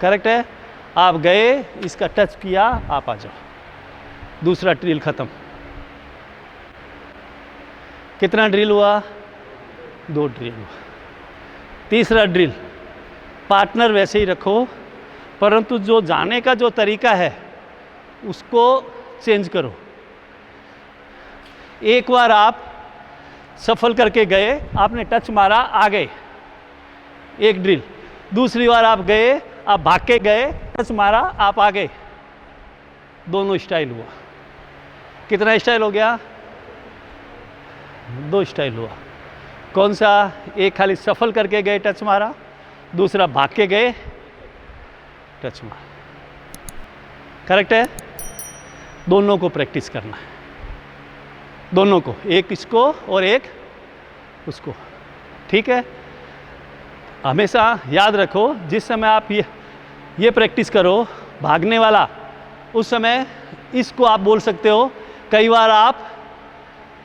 Correct है। आप गए, इसका टच किया, आप आ जाओ, दूसरा ड्रिल खत्म। कितना ड्रिल हुआ? 2 ड्रिल हुआ। तीसरा ड्रिल, पार्टनर वैसे ही रखो, परंतु जो जाने का जो तरीका है उसको चेंज करो। एक बार आप सफल करके गए, आपने टच मारा, आ गए, एक ड्रिल। दूसरी बार आप गए, आप भाग के गए, टच मारा, आप आ गए, दोनों स्टाइल हुआ। कितना स्टाइल हो गया? 2 स्टाइल हुआ। कौन सा? एक खाली सफल करके गए, टच मारा, दूसरा भाग के गए, टच मारा। करेक्ट है। दोनों को प्रैक्टिस करना है, दोनों को, एक इसको और एक उसको। ठीक है। हमेशा याद रखो, जिस समय आप ये प्रैक्टिस करो भागने वाला, उस समय इसको आप बोल सकते हो। कई बार आप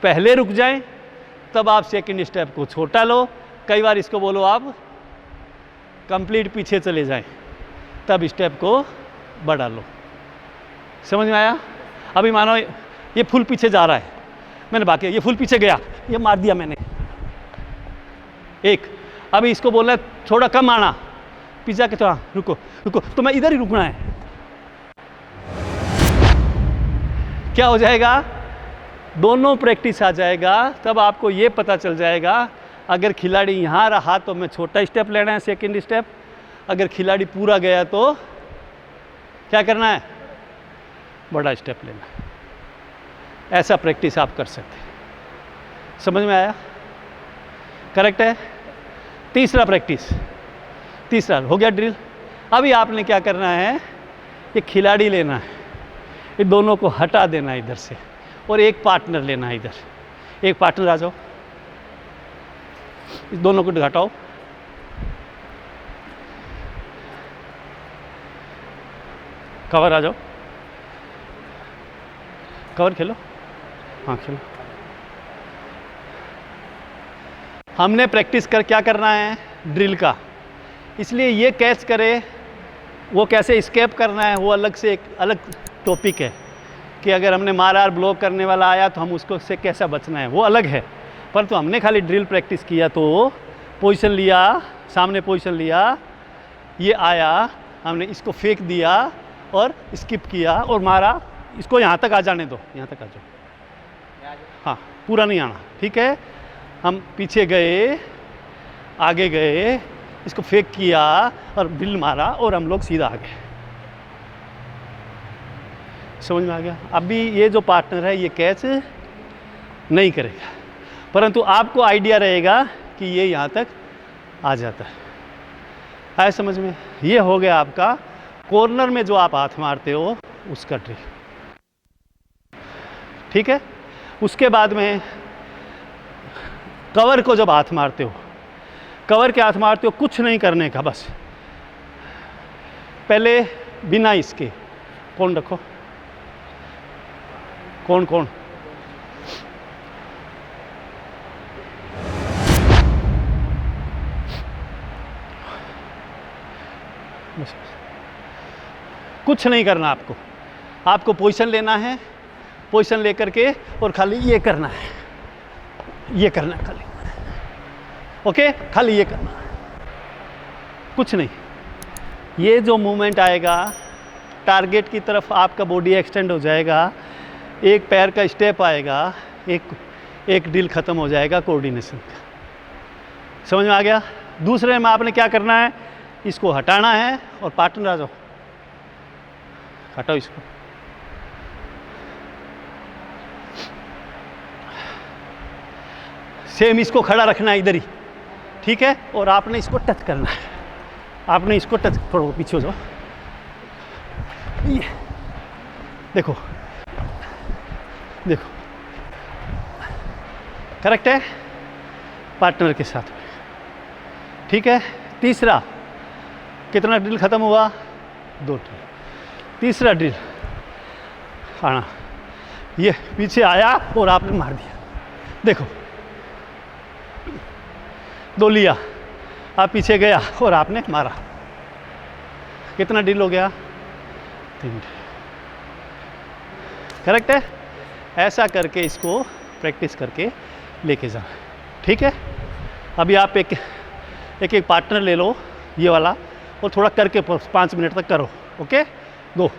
पहले रुक जाएं, तब आप सेकंड स्टेप को छोटा लो। कई बार इसको बोलो आप कंप्लीट पीछे चले जाएं, तब स्टेप को बढ़ा लो। समझ में आया? अभी मानो ये फुल पीछे जा रहा है, मैंने भाग ये फुल पीछे गया, ये मार दिया मैंने एक। अभी इसको बोलना है थोड़ा कम आना, पीछे के थोड़ा रुको रुको, तो मैं इधर ही रुकना है। क्या हो जाएगा? दोनों प्रैक्टिस आ जाएगा, तब आपको ये पता चल जाएगा। अगर खिलाड़ी यहाँ रहा तो मैं छोटा स्टेप लेना है, सेकंड स्टेप। अगर खिलाड़ी पूरा गया तो क्या करना है? बड़ा स्टेप लेना है। ऐसा प्रैक्टिस आप कर सकते हैं। समझ में आया? करेक्ट है। तीसरा प्रैक्टिस, तीसरा हो गया ड्रिल। अभी आपने क्या करना है? ये खिलाड़ी लेना है, ये दोनों को हटा देना है इधर से, और एक पार्टनर लेना है इधर। एक पार्टनर आ जाओ, इस दोनों को हटाओ। कवर आ जाओ, कवर खेलो, हाँ खेलो। हमने प्रैक्टिस कर क्या करना है? ड्रिल का। इसलिए ये कैच करे, वो कैसे एस्केप करना है, वो अलग से एक अलग टॉपिक है कि अगर हमने मारा और ब्लॉक करने वाला आया तो हम उसको से कैसा बचना है, वो अलग है। परंतु हमने खाली ड्रिल प्रैक्टिस किया तो पोजीशन लिया, सामने पोजीशन लिया, ये आया, हमने इसको फेंक दिया और स्किप किया और मारा। इसको यहाँ तक आ जाने दो, यहाँ तक आ जाओ, हाँ पूरा नहीं आना। ठीक है। हम पीछे गए, आगे गए, इसको फेंक किया और ड्रिल मारा और हम लोग सीधा आ गए। समझ में आ गया? अभी ये जो पार्टनर है ये कैच नहीं करेगा, परंतु आपको आइडिया रहेगा कि ये यहाँ तक आ जाता है। आया समझ में? ये हो गया आपका कॉर्नर में जो आप हाथ मारते हो उसका ड्रिल। ठीक है। उसके बाद में कवर को जब हाथ मारते हो, कवर के हाथ मारते हो, कुछ नहीं करने का, बस पहले बिना इसके कौन रखो, कौन कौन कुछ नहीं करना आपको। आपको पोजीशन लेना है, पोजीशन लेकर के और खाली ये करना है, ये करना है खाली। ओके, खाली ये करना, कुछ नहीं। ये जो मूवमेंट आएगा टारगेट की तरफ, आपका बॉडी एक्सटेंड हो जाएगा, एक पैर का स्टेप आएगा, एक ड्रिल खत्म हो जाएगा कोऑर्डिनेशन का। समझ में आ गया? दूसरे में आपने क्या करना है? इसको हटाना है और पार्टनर आ जाओ, हटाओ इसको। सेम इसको खड़ा रखना है इधर ही। ठीक है। और आपने इसको टच करना है, आपने इसको टच, थोड़ा पीछे हो जाओ, ये देखो देखो, करेक्ट है, पार्टनर के साथ। ठीक है। तीसरा, कितना ड्रिल खत्म हुआ? 2 ड्रिल। तीसरा ड्रिल आना, ये पीछे आया और आपने मार दिया, देखो 2 लिया, आप पीछे गया और आपने मारा, कितना ड्रिल हो गया? 3। करेक्ट है? ऐसा करके इसको प्रैक्टिस करके लेके जाओ, ठीक है? अभी आप एक पार्टनर ले लो ये वाला, और थोड़ा करके 5 मिनट तक करो। ओके, गो।